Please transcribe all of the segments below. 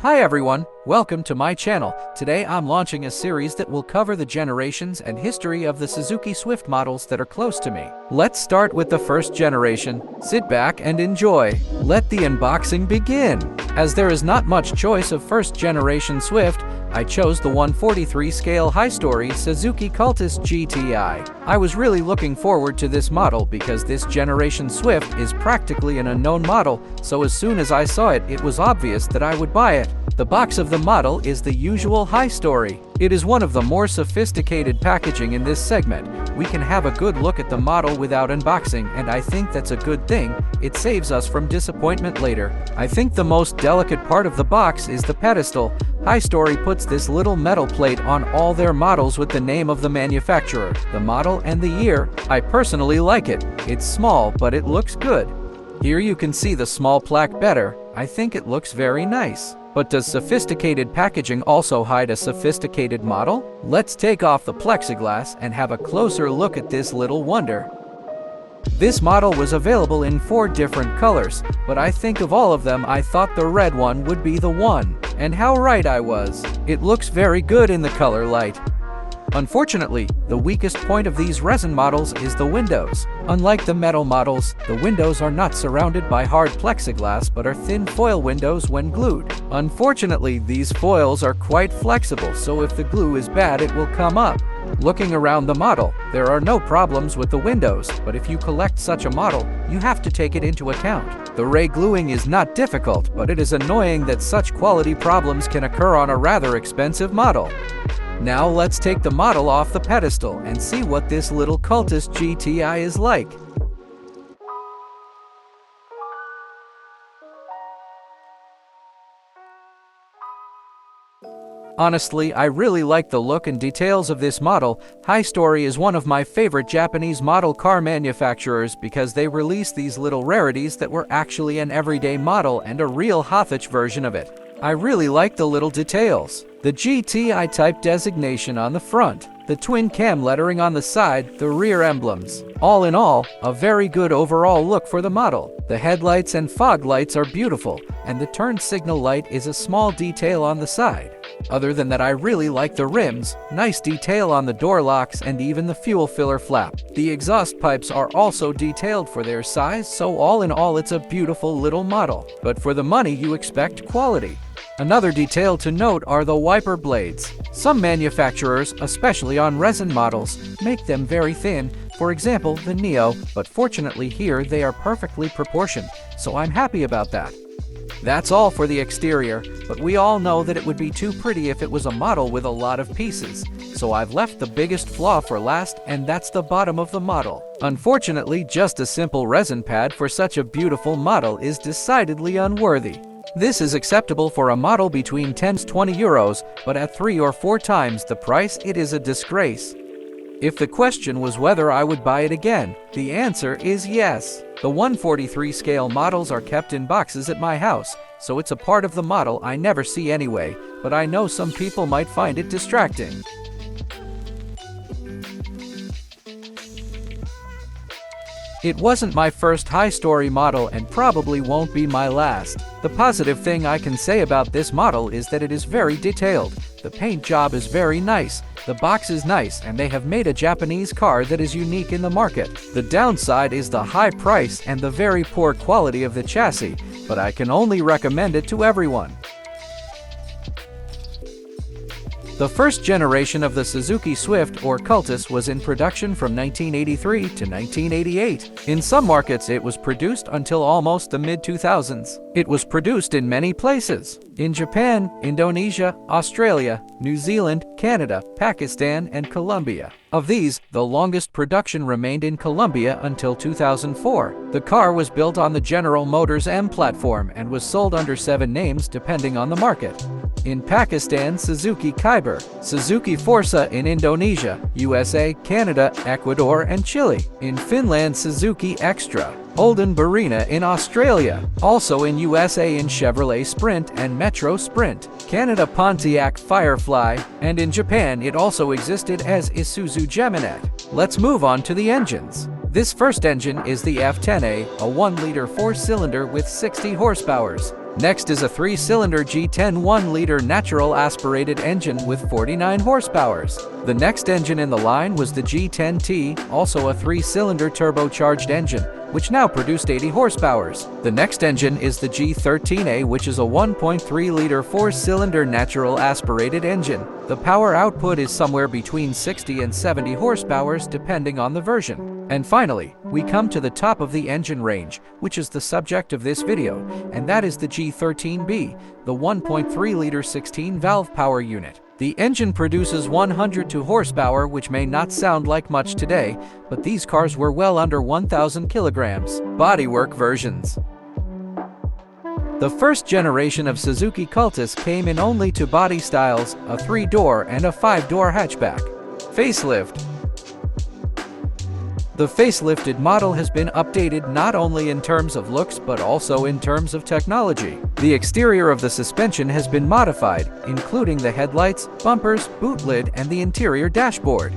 Hi everyone, welcome to my channel. Today I'm launching a series that will cover the generations and history of the Suzuki Swift models that are close to me. Let's start with the first generation. Sit back and enjoy. Let the unboxing begin. As there is not much choice of first generation Swift, I chose the 143 scale high-story Suzuki Cultus GTI. I was really looking forward to this model because this generation Swift is practically an unknown model, so as soon as I saw it, it was obvious that I would buy it. The box of the model is the usual high story. It is one of the more sophisticated packaging in this segment. We can have a good look at the model without unboxing, and I think that's a good thing. It saves us from disappointment later. I think the most delicate part of the box is the pedestal. High Story puts this little metal plate on all their models with the name of the manufacturer, the model, and the year. I personally like it. It's small, but it looks good. Here you can see the small plaque better. I think it looks very nice. But does sophisticated packaging also hide a sophisticated model? Let's take off the plexiglass and have a closer look at this little wonder. This model was available in 4 different colors, but I think of all of them I thought the red one would be the one. And how right I was. It looks very good in the color light. Unfortunately, the weakest point of these resin models is the windows. Unlike the metal models, the windows are not surrounded by hard plexiglass but are thin foil windows when glued. Unfortunately, these foils are quite flexible, so if the glue is bad, it will come up. Looking around the model, there are no problems with the windows, but if you collect such a model, you have to take it into account. The ray gluing is not difficult, but it is annoying that such quality problems can occur on a rather expensive model. Now let's take the model off the pedestal and see what this little Cultus GTI is like. Honestly, I really like the look and details of this model. High Story is one of my favorite Japanese model car manufacturers because they release these little rarities that were actually an everyday model and a real Hothich version of it. I really like the little details. The GTI type designation on the front, the twin cam lettering on the side, the rear emblems. All in all, a very good overall look for the model. The headlights and fog lights are beautiful, and the turn signal light is a small detail on the side. Other than that, I really like the rims, nice detail on the door locks, and even the fuel filler flap. The exhaust pipes are also detailed for their size, so all in all it's a beautiful little model. But for the money you expect quality. Another detail to note are the wiper blades. Some manufacturers, especially on resin models, make them very thin, for example the Neo, but fortunately here they are perfectly proportioned, so I'm happy about that. That's all for the exterior, but we all know that it would be too pretty if it was a model with a lot of pieces, so I've left the biggest flaw for last, and that's the bottom of the model. Unfortunately, just a simple resin pad for such a beautiful model is decidedly unworthy. This is acceptable for a model between 10 to 20 euros, but at 3 or 4 times the price, it is a disgrace. If the question was whether I would buy it again, the answer is yes. The 143 scale models are kept in boxes at my house, so it's a part of the model I never see anyway, but I know some people might find it distracting. It wasn't my first high story model and probably won't be my last. The positive thing I can say about this model is that it is very detailed. The paint job is very nice, the box is nice, and they have made a Japanese car that is unique in the market. The downside is the high price and the very poor quality of the chassis, but I can only recommend it to everyone. The first generation of the Suzuki Swift or Cultus was in production from 1983 to 1988. In some markets it was produced until almost the mid-2000s. It was produced in many places. In Japan, Indonesia, Australia, New Zealand, Canada, Pakistan, and Colombia. Of these, the longest production remained in Colombia until 2004. The car was built on the General Motors M platform and was sold under 7 names depending on the market. In Pakistan, Suzuki Khyber, Suzuki Forza in Indonesia, USA, Canada, Ecuador, and Chile. In Finland, Suzuki Extra, Holden Barina in Australia, also in USA in Chevrolet Sprint and Metro Sprint, Canada Pontiac Firefly, and in Japan it also existed as Isuzu Geminet. Let's move on to the engines. This first engine is the F10A, a 1-liter 4-cylinder with 60 horsepower. Next is a 3-cylinder G10 1-liter natural aspirated engine with 49 horsepower. The next engine in the line was the G10T, also a 3-cylinder turbocharged engine, which now produced 80 horsepower. The next engine is the G13A, which is a 1.3-liter 4-cylinder natural aspirated engine. The power output is somewhere between 60 and 70 horsepower depending on the version. And finally, we come to the top of the engine range, which is the subject of this video, and that is the G13B, the 1.3-liter 16-valve power unit. The engine produces 102 horsepower, which may not sound like much today, but these cars were well under 1,000 kilograms. Bodywork versions. The first generation of Suzuki Cultus came in only two body styles, a 3-door and a 5-door hatchback. Facelift. The facelifted model has been updated not only in terms of looks but also in terms of technology. The exterior of the suspension has been modified, including the headlights, bumpers, boot lid, and the interior dashboard.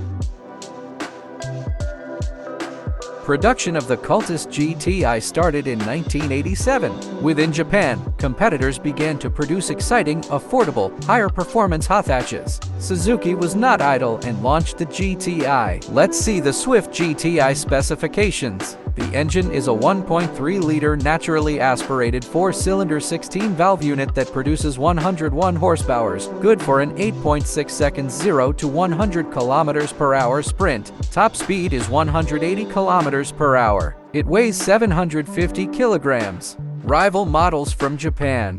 Production of the Cultus GTI started in 1987. Within Japan, competitors began to produce exciting, affordable, higher-performance hot hatches. Suzuki was not idle and launched the GTI. Let's see the Swift GTI specifications. The engine is a 1.3-liter naturally aspirated 4-cylinder 16-valve unit that produces 101 horsepower, good for an 8.6 seconds 0 to 100 kilometers per hour sprint. Top speed is 180 kilometers per hour. It weighs 750 kilograms. Rival models from Japan.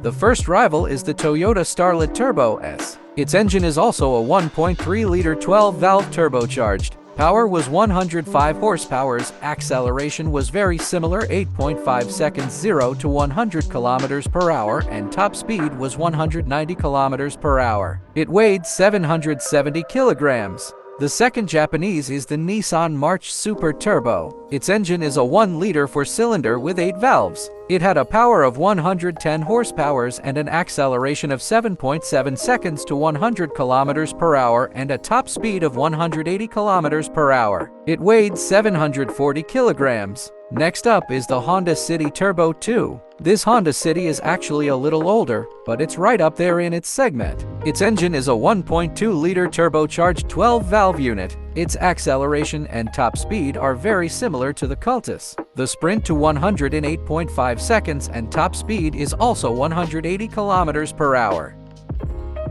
The first rival is the Toyota Starlet Turbo S. Its engine is also a 1.3-liter 12-valve turbocharged. Power was 105 horsepower, acceleration was very similar 8.5 seconds 0 to 100 kilometers per hour, and top speed was 190 kilometers per hour. It weighed 770 kilograms. The second Japanese is the Nissan March Super Turbo. Its engine is a 1-liter 4-cylinder with 8 valves. It had a power of 110 horsepower and an acceleration of 7.7 seconds to 100 kilometers per hour and a top speed of 180 kilometers per hour. It weighed 740 kilograms. Next up is the Honda City Turbo 2. This Honda City is actually a little older, but it's right up there in its segment. Its engine is a 1.2-liter turbocharged 12-valve unit. Its acceleration and top speed are very similar to the Cultus. The sprint to 108.5 seconds and top speed is also 180 kilometers per hour.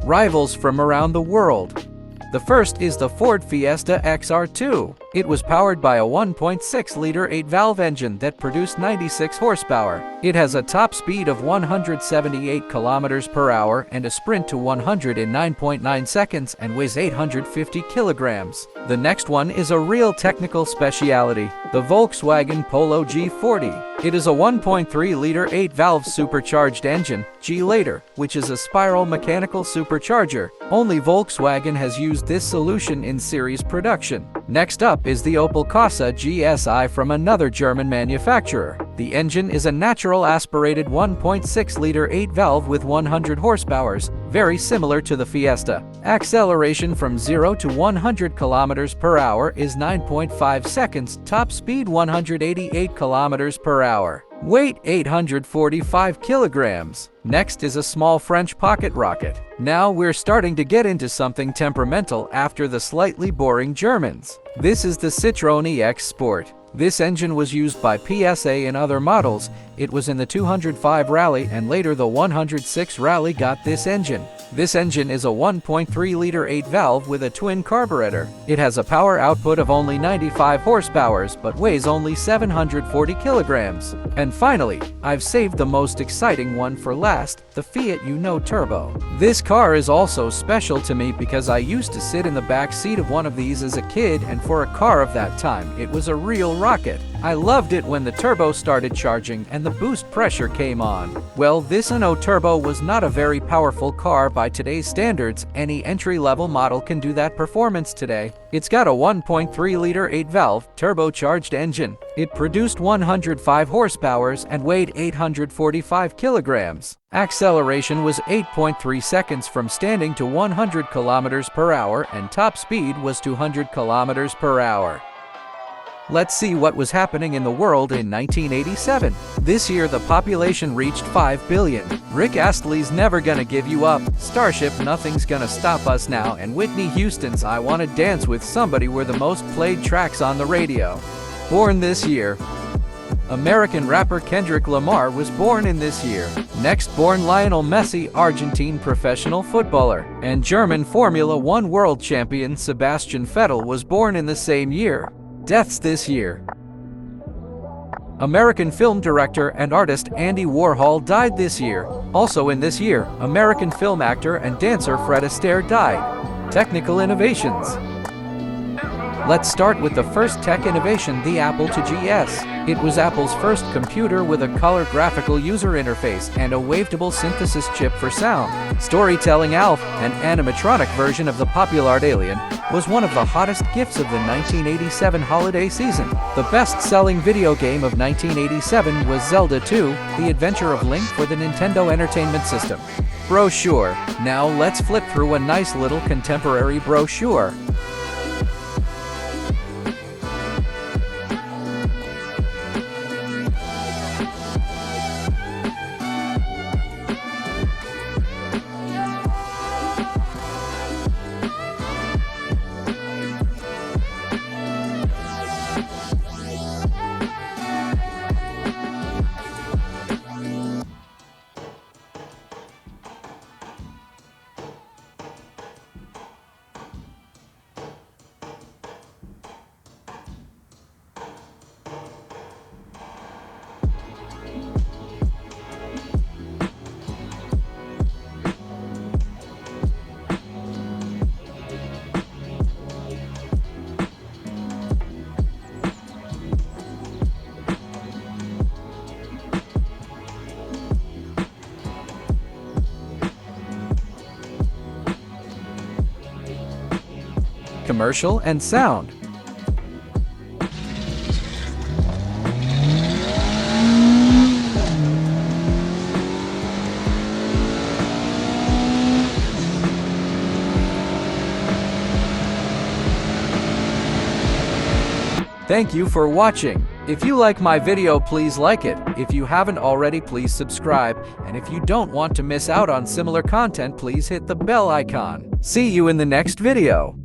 Rivals from around the world. The first is the Ford Fiesta XR2. It was powered by a 1.6-liter 8-valve engine that produced 96 horsepower. It has a top speed of 178 kilometers per hour and a sprint to 109.9 seconds and weighs 850 kilograms. The next one is a real technical specialty, the Volkswagen Polo G40. It is a 1.3-liter 8-valve supercharged engine, G-Later, which is a spiral mechanical supercharger. Only Volkswagen has used this solution in series production. Next up is the Opel Corsa GSI from another German manufacturer. The engine is a natural aspirated 1.6-liter 8-valve with 100 horsepower, very similar to the Fiesta. Acceleration from 0 to 100 kilometers per hour is 9.5 seconds, top speed 188 kilometers per hour. Weight 845 kilograms. Next is a small French pocket rocket. Now we're starting to get into something temperamental after the slightly boring Germans. This is the Citroën EX Sport. This engine was used by PSA in other models. It was in the 205 Rally and later the 106 Rally got this engine. This engine is a 1.3-liter 8-valve with a twin carburetor. It has a power output of only 95 horsepower but weighs only 740 kilograms. And finally, I've saved the most exciting one for last, the Fiat Uno Turbo. This car is also special to me because I used to sit in the back seat of one of these as a kid, and for a car of that time, it was a real rocket. I loved it when the turbo started charging and the boost pressure came on. Well, this Uno Turbo was not a very powerful car by today's standards. Any entry-level model can do that performance today. It's got a 1.3-liter 8-valve turbocharged engine. It produced 105 horsepower and weighed 845 kilograms. Acceleration was 8.3 seconds from standing to 100 kilometers per hour and top speed was 200 kilometers per hour. Let's see what was happening in the world in 1987. This year the population reached 5 billion. Rick Astley's Never Gonna Give You Up, Starship Nothing's Gonna Stop Us Now, and Whitney Houston's I Wanna Dance with Somebody were the most played tracks on the radio. Born this year. American rapper Kendrick Lamar was born in this year. Next born Lionel Messi, Argentine professional footballer. And German Formula One world champion Sebastian Vettel was born in the same year. Deaths this year. American film director and artist Andy Warhol died this year. Also in this year, American film actor and dancer Fred Astaire died. Technical innovations. Let's start with the first tech innovation, the Apple IIgs. It was Apple's first computer with a color graphical user interface and a wavetable synthesis chip for sound. Storytelling Alf, an animatronic version of the popular Alien, was one of the hottest gifts of the 1987 holiday season. The best-selling video game of 1987 was Zelda 2, The Adventure of Link for the Nintendo Entertainment System. Brochure. Now let's flip through a nice little contemporary brochure. Commercial and sound. Thank you for watching. If you like my video, please like it. If you haven't already, please subscribe. And if you don't want to miss out on similar content, please hit the bell icon. See you in the next video.